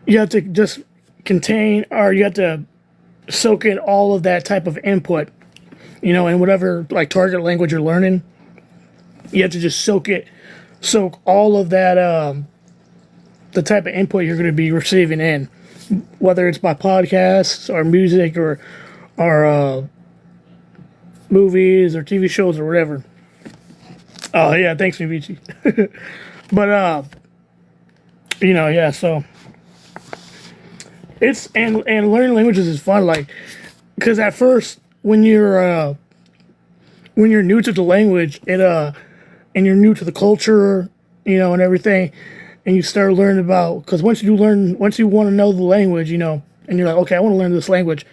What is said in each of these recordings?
you have to just contain, or you have to soak in all of that type of input, in whatever like target language you're learning. You have to just soak all of that, the type of input you're going to be receiving in, whether it's by podcasts or music or movies or TV shows or whatever. Oh yeah, thanks, Me-Meechie. But yeah. So it's and learning languages is fun, like, because at first when you're new to the language, and you're new to the culture, and everything, and you start learning about, because once you want to know the language, and you're like, okay, I want to learn this language,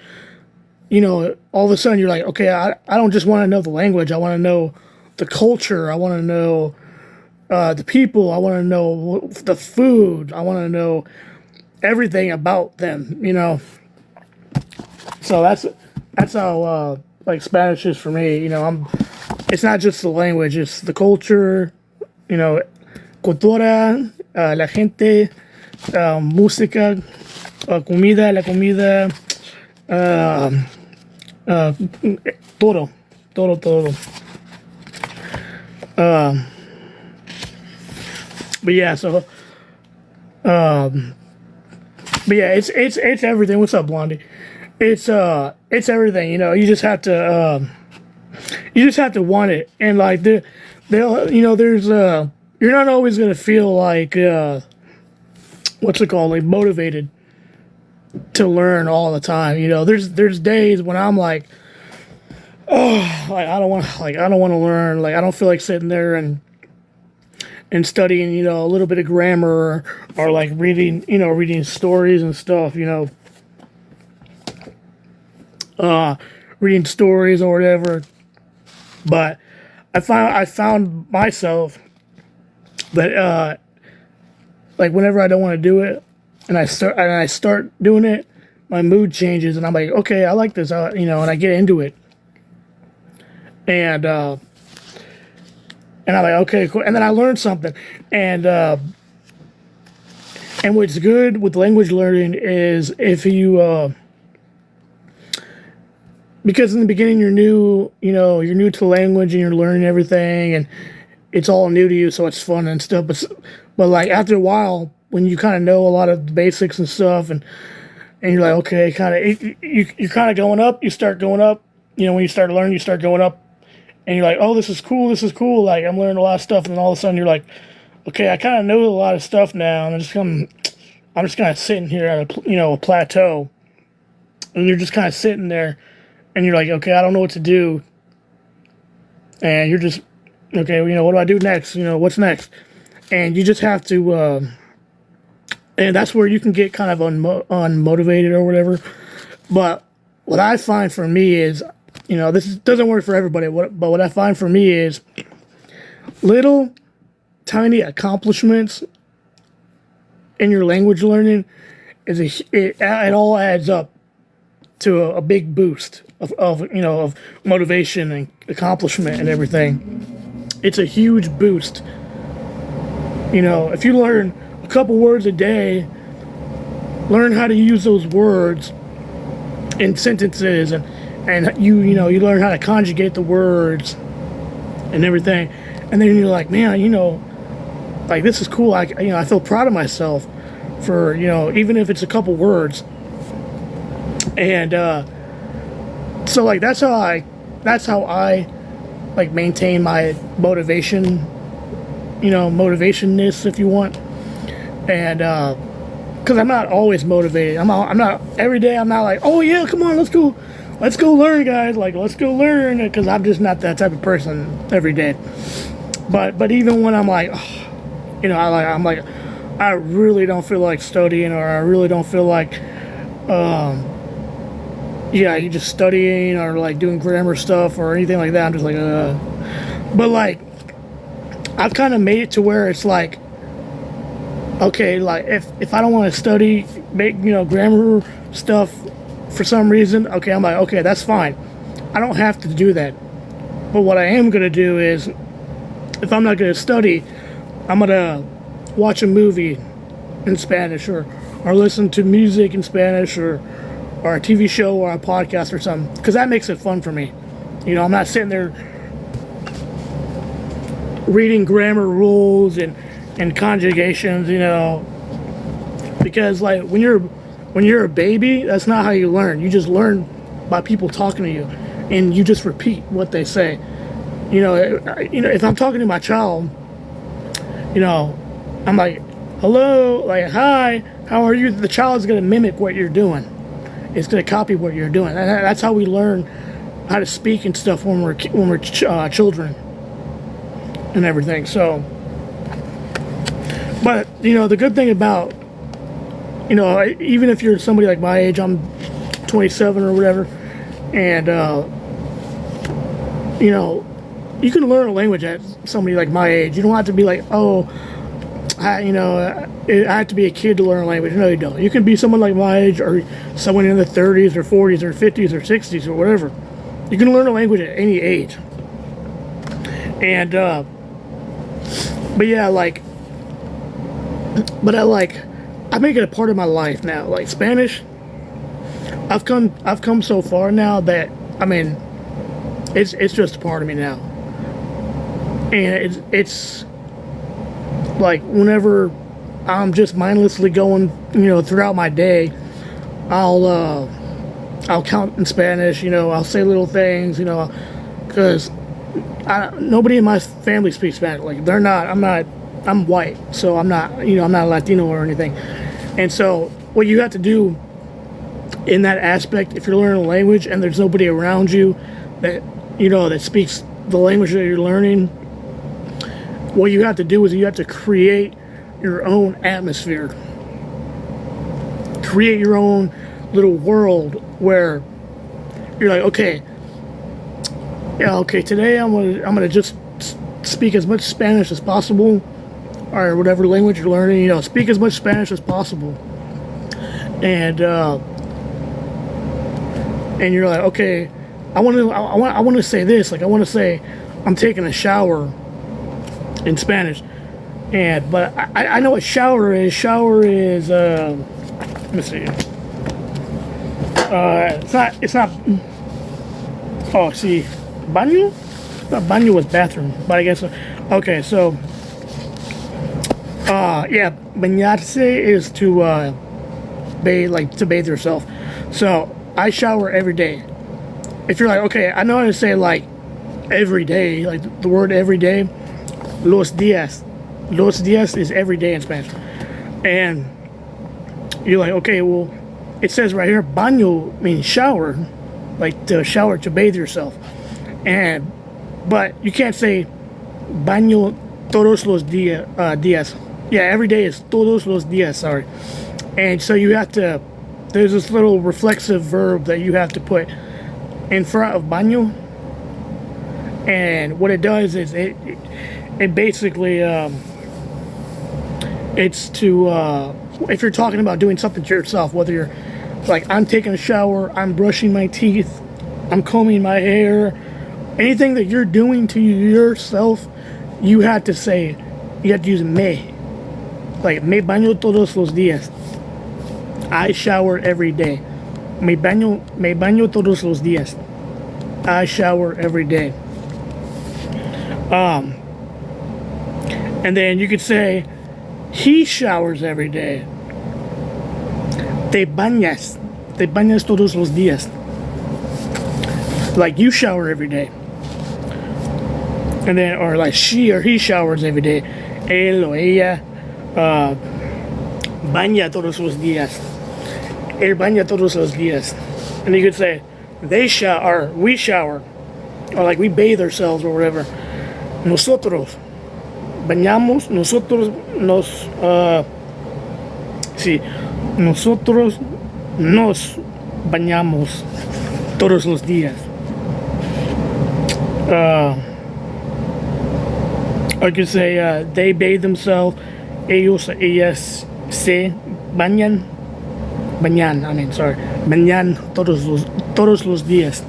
all of a sudden you're like, okay, I don't just want to know the language, I want to know the culture, I want to know the people, I want to know the food, I want to know everything about them, So that's how like Spanish is for me. It's not just the language; it's the culture. Cultura, la gente, música, comida, la comida, uh, uh, todo, todo. But yeah, so, but yeah, it's everything. What's up, Blondie? It's everything. You just have to want it, and like there's you're not always gonna feel like what's it called, like motivated to learn all the time. There's days when I'm like, oh, like I don't want to learn, like I don't feel like sitting there and studying, a little bit of grammar, or like reading stories and stuff, reading stories or whatever. But I found myself that like whenever I don't want to do it, and I start doing it, my mood changes, and I'm like, okay, I like this, and I get into it, and I'm like, okay, cool, and then I learn something, and what's good with language learning is if you because in the beginning you're new, you're new to the language and you're learning everything, and it's all new to you, so it's fun and stuff. But like after a while, when you kind of know a lot of the basics and stuff, and you're like, okay, you're kind of going up. You start going up. When you start learning, you start going up, and you're like, oh, this is cool. This is cool. Like I'm learning a lot of stuff, and then all of a sudden you're like, okay, I kind of know a lot of stuff now, and I'm just kind of sitting here at a plateau, and you're just kind of sitting there. And you're like, okay, I don't know what to do. And you're just, okay, what do I do next? What's next? And you just have to, and that's where you can get kind of unmotivated or whatever. But what I find for me is, this doesn't work for everybody, but what I find for me is little tiny accomplishments in your language learning it all adds up to a big boost of motivation and accomplishment and everything. It's a huge boost. If you learn a couple words a day, learn how to use those words in sentences, and you learn how to conjugate the words and everything, and then you're like, man, like this is cool. I feel proud of myself for even if it's a couple words. And so like that's how I like maintain my motivation, motivationness, if you want. And because I'm not always motivated. I'm not every day. I'm not like, oh yeah, come on, let's go learn, guys. Like let's go learn, because I'm just not that type of person every day. But even when I'm like, I'm like, I really don't feel like studying, or I really don't feel like you just studying or like doing grammar stuff or anything like that. I'm just like, But like, I've kind of made it to where it's like, okay, like if I don't want to study, make grammar stuff for some reason, okay, I'm like, okay, that's fine. I don't have to do that. But what I am gonna do is, if I'm not gonna study, I'm gonna watch a movie in Spanish, or listen to music in Spanish, or a TV show or a podcast or something, because that makes it fun for me. You know, I'm not sitting there reading grammar rules and conjugations, you know, because like when you're a baby, that's not how you learn. You just learn by people talking to you, and you just repeat what they say. You know, if I'm talking to my child, you know, I'm like, hello, like, hi, how are you? The child's gonna mimic what you're doing. It's gonna copy what you're doing. And that's how we learn how to speak and stuff when we're children and everything. So, but you know, the good thing about, you know, even if you're somebody like my age, I'm 27 or whatever, and you know, you can learn a language at somebody like my age. You don't have to be like, oh, I have to be a kid to learn a language. No, you don't. You can be someone like my age, or someone in the 30s or 40s or 50s or 60s or whatever. You can learn a language at any age. And but yeah, like, but I make it a part of my life now. Like Spanish, I've come so far now that, I mean, it's just a part of me now. And it's like whenever I'm just mindlessly going, you know, throughout my day, I'll count in Spanish, you know, I'll say little things, you know, because nobody in my family speaks Spanish. Like, I'm white, so I'm not, you know, I'm not Latino or anything. And so what you have to do in that aspect, if you're learning a language and there's nobody around you that, you know, that speaks the language that you're learning, what you have to do is you have to create your own atmosphere. Create your own little world where you're like, okay, yeah, okay, today I'm gonna just speak as much Spanish as possible, or whatever language you're learning, you know, speak as much Spanish as possible. And you're like, okay, I want to say this, like I want to say I'm taking a shower in Spanish. But I know what shower is. Shower is let me see. It's not. Oh, see, baño. Baño was bathroom, but I guess. Okay, so. Yeah, bañarse is to bathe, like to bathe yourself. So I shower every day. If you're like, okay, I know how to say like every day, like the word every day. Los días. Los días is every day in Spanish. And you're like, okay, well, it says right here, baño means shower, like to shower, to bathe yourself. But you can't say baño todos los días. Yeah, every day is todos los días, sorry. And so you have to, there's this little reflexive verb that you have to put in front of baño. And what it does is it basically, it's to, if you're talking about doing something to yourself, whether you're like, I'm taking a shower, I'm brushing my teeth, I'm combing my hair, anything that you're doing to yourself, you have to say, you have to use me. Like, me baño todos los días. I shower every day. Me baño todos los días. I shower every day. And then you could say, he showers every day. Te bañas todos los días. Like, you shower every day. And then, or like she or he showers every day. Él o ella baña todos los días. Él baña todos los días. And you could say, they shower, or we shower, or like we bathe ourselves or whatever. Nosotros bañamos, nosotros nosotros nos bañamos todos los días. I could say they bathe themselves, ellos, ellas se bañan, bañan todos los días.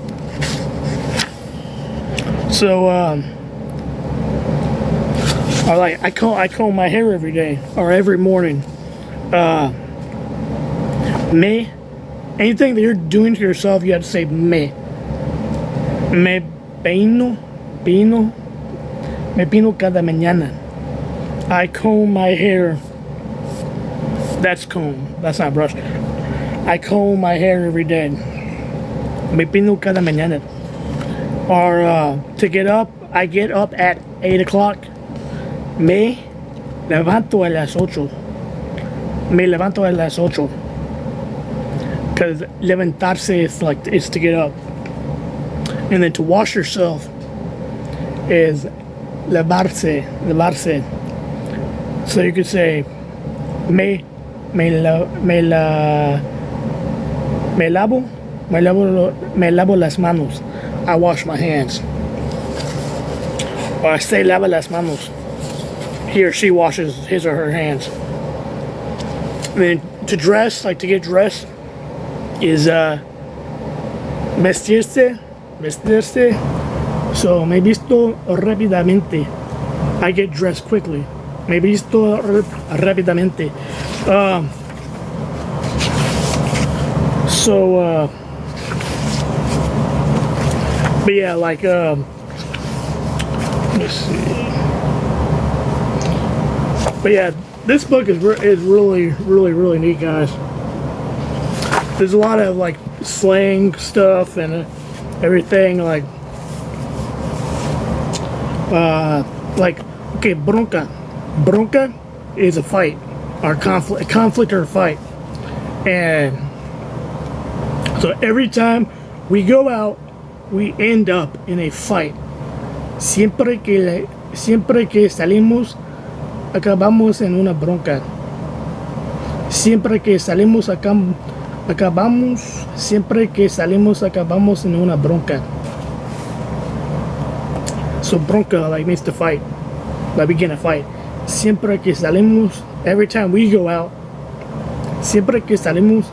So, I comb my hair every day, or every morning. Me. Anything that you're doing to yourself, you have to say me. Me peino, pino, me pino cada mañana. I comb my hair. That's comb. That's not brush. I comb my hair every day. Me pino cada mañana. Or to get up, I get up at 8 o'clock. Me levanto a las 8. Me levanto a las 8. Because levantarse is like, it's to get up. And then to wash yourself is lavarse. So you could say me lavo las manos. I wash my hands. Or I say lava las manos. He or she washes his or her hands. And then to dress, like to get dressed, is vestirse. So me visto rápidamente. I get dressed quickly. Me visto rápidamente. But yeah, like let's see. But yeah, this book is really neat, guys. There's a lot of like slang stuff and everything, like okay, bronca is a fight or conflict or a fight, and so every time we go out, we end up in a fight. Siempre que salimos, acabamos en una bronca. Siempre que salimos acabamos en una bronca. So bronca like means to fight, like begin a fight. Siempre que salimos, every time we go out, siempre que salimos,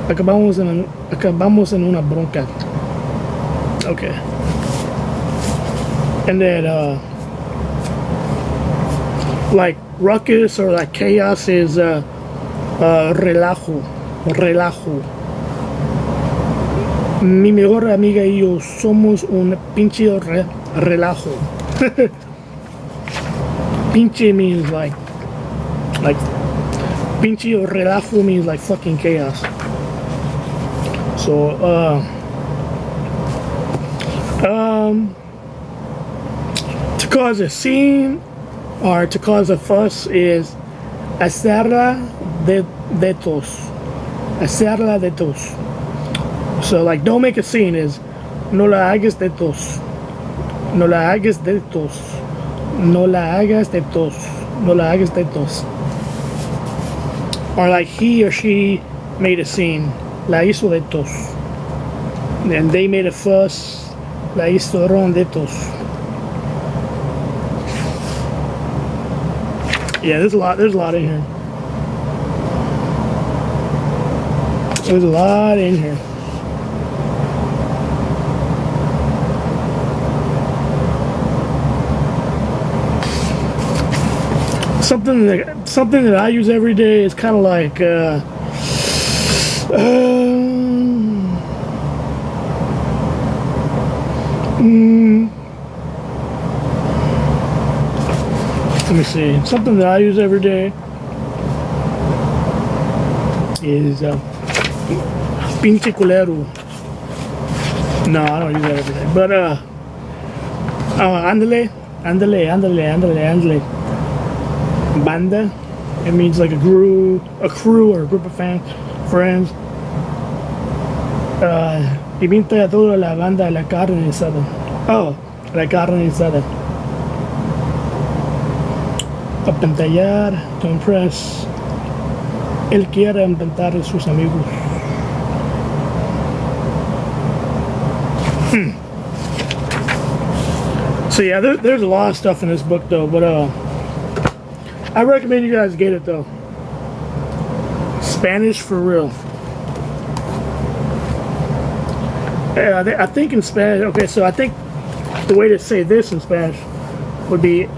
acabamos en una bronca. Okay. And then like ruckus or like chaos is relajo. Mi mejor amiga y yo somos un pinche relajo. Pinche means like pinche or relajo means like fucking chaos. So to cause a scene or to cause a fuss is hacerla de tos. Hacerla de tos. So like don't make a scene is no la hagas de tos. No la hagas de tos. No la hagas de tos. No la hagas de tos. Or like he or she made a scene. La hizo de tos. And they made a fuss. La hicieron de tos. Yeah, there's a lot in here. There's a lot in here. Something that I use every day is kind of like let me see. Something that I use every day is pinche culero. No, I don't use that every day. But ándale. Banda. It means like a crew or a group of friends. Y pinta toda la banda la carne asada. Oh, la carne asada. Apantallar, to impress. Él quiere inventar a sus amigos. So yeah, there's a lot of stuff in this book though, but I recommend you guys get it though. Spanish for real. Yeah, I think in Spanish. Okay, so I think the way to say this in Spanish would be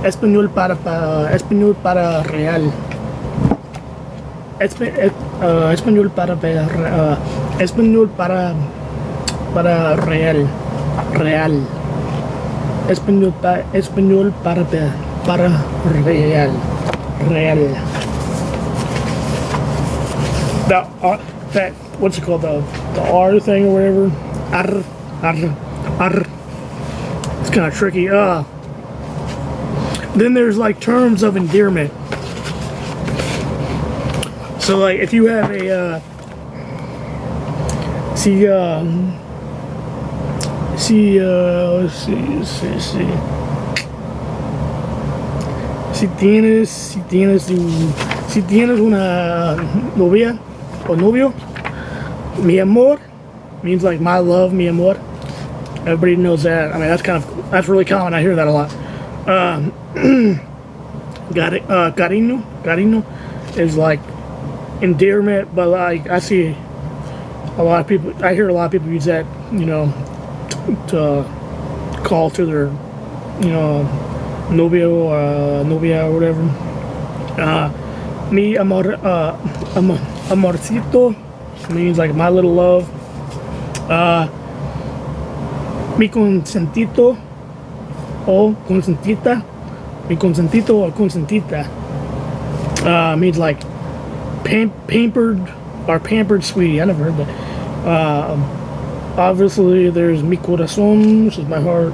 español para real. español para ver, español para real, real, español para ver, para real, real. That what's it called, the R thing or whatever, R. It's kind of tricky. Then there's like terms of endearment. So like if you have a let's see, si tienes una novia or novio, mi amor means like my love, mi amor. Everybody knows that. I mean, that's really common. I hear that a lot. Cariño is like endearment, but like I see a lot of people. I hear a lot of people use that, you know, to call to their, you know, novio or novia or whatever. Mi amor, amorcito means like my little love. Mi consentito o consentita. Mi consentito or consentita means like pampered or pampered sweetie. I never heard that. Obviously, there's mi corazón, which is my heart.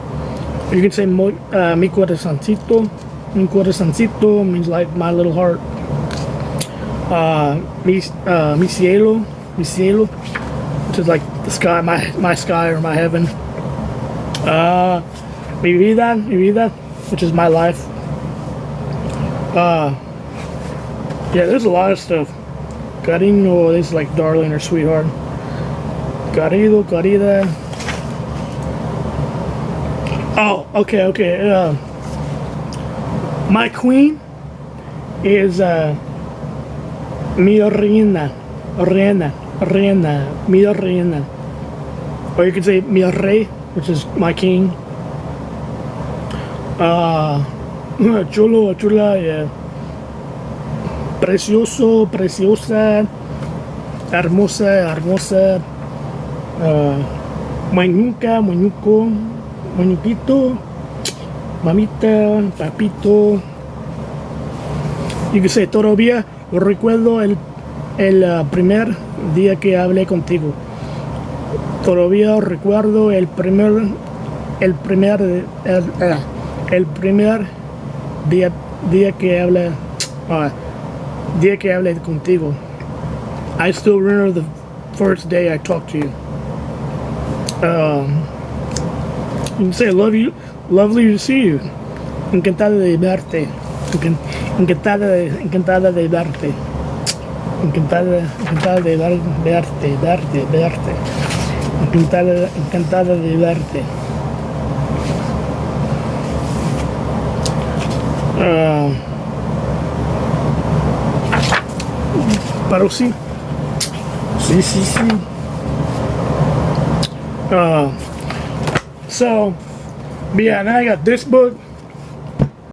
You can say mi corazoncito. Mi corazoncito means like my little heart. Mi cielo, which is like the sky, my sky or my heaven. Mi vida, which is my life. Yeah, there's a lot of stuff. Cariño is like darling or sweetheart. Querido, querida. Oh, okay. My queen is mi reina, mi reina. Or you could say mi rey, which is my king. Chulo, chula, yeah. Precioso, preciosa. Hermosa, hermosa. Mañuca, mañuco, mañuquito. Mamita, papito. You can say todavía recuerdo el primer día que hablé contigo. Todavía recuerdo el primer día que hablé contigo. I still remember the first day I talked to you. You can say lovely to see you. Encantada de verte. Encantada de verte. Encantada de verte. Encantada de verte. Pero sí. So, yeah, now I got this book.